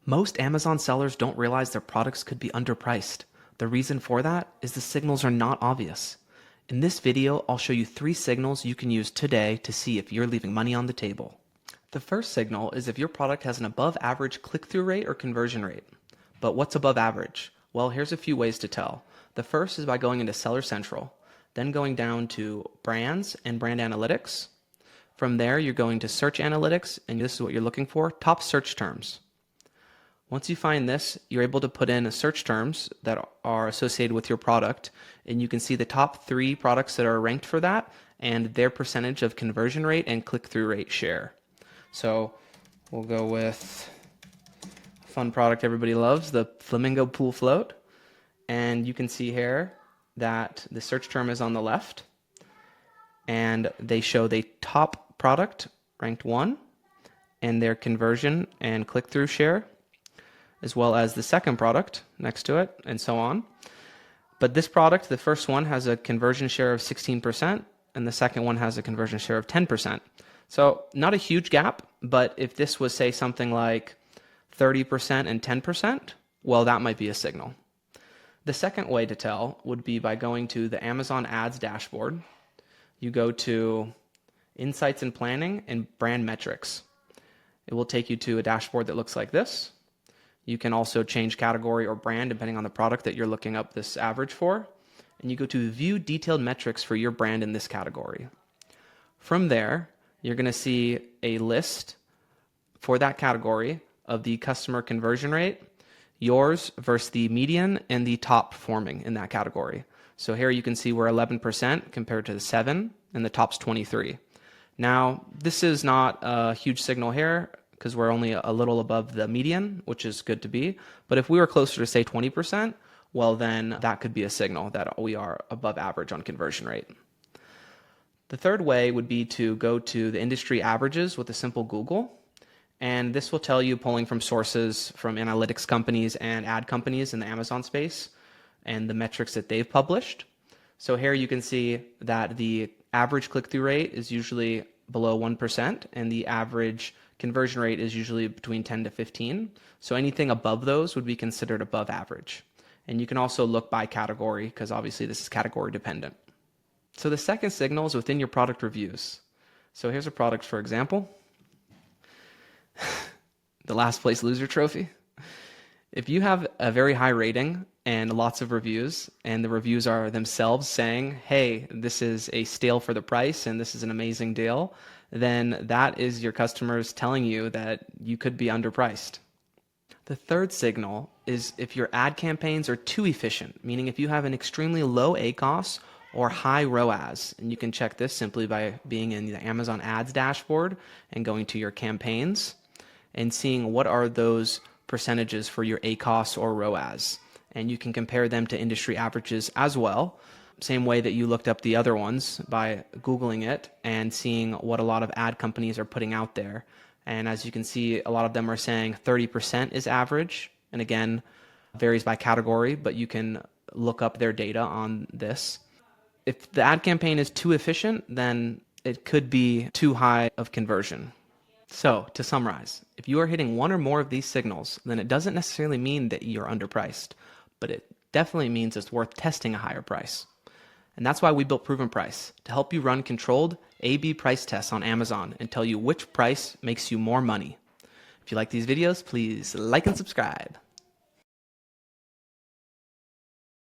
Most Amazon sellers don't realize their products could be underpriced. The reason for that is the signals are not obvious. In this video, I'll show you 3 signals you can use today to see if you're leaving money on the table. The first signal is if your product has an above average click-through rate or conversion rate. But what's above average? Well, here's a few ways to tell. The first is by going into Seller Central, then going down to Brands and Brand Analytics. From there, you're going to Search Analytics, and this is what you're looking for, top search terms. Once you find this, you're able to put in search terms that are associated with your product, and you can see the top 3 products that are ranked for that and their percentage of conversion rate and click-through rate share. So we'll go with a fun product everybody loves, the Flamingo Pool Float. And you can see here that the search term is on the left, and they show the top product ranked 1 and their conversion and click-through share, as well as the second product next to it, and so on. But this product, the first one, has a conversion share of 16%, and the second one has a conversion share of 10%. So not a huge gap, but if this was, say, something like 30% and 10%, well, that might be a signal. The second way to tell would be by going to the Amazon Ads dashboard. You go to Insights and Planning and Brand Metrics. It will take you to a dashboard that looks like this. You can also change category or brand depending on the product that you're looking up this average for. And you go to View Detailed Metrics for your brand in this category. From there, you're going to see a list for that category of the customer conversion rate, yours versus the median and the top performing in that category. So here you can see we're 11% compared to the 7, and the top's 23. Now, this is not a huge signal here because we're only a little above the median, which is good to be. But if we were closer to, say, 20%, well, then that could be a signal that we are above average on conversion rate. The third way would be to go to the industry averages with a simple Google. And this will tell you, pulling from sources from analytics companies and ad companies in the Amazon space and the metrics that they've published. So here you can see that the average click-through rate is usually below 1%, and the average conversion rate is usually between 10 to 15. So anything above those would be considered above average. And you can also look by category, because obviously this is category dependent. So the second signal is within your product reviews. So here's a product, for example. The last place loser trophy. If you have a very high rating and lots of reviews, and the reviews are themselves saying, hey, this is a steal for the price and this is an amazing deal, then that is your customers telling you that you could be underpriced. The third signal is if your ad campaigns are too efficient, meaning if you have an extremely low ACoS or high ROAS, and you can check this simply by being in the Amazon Ads dashboard and going to your campaigns and seeing what are those percentages for your ACoS or ROAS. And you can compare them to industry averages as well. Same way that you looked up the other ones by Googling it and seeing what a lot of ad companies are putting out there. And as you can see, a lot of them are saying 30% is average. And again, varies by category, but you can look up their data on this. If the ad campaign is too efficient, then it could be too high of conversion. So to summarize, if you are hitting one or more of these signals, then it doesn't necessarily mean that you're underpriced, but it definitely means it's worth testing a higher price. And that's why we built ProvenPrice, to help you run controlled A/B price tests on Amazon and tell you which price makes you more money. If you like these videos, please like and subscribe.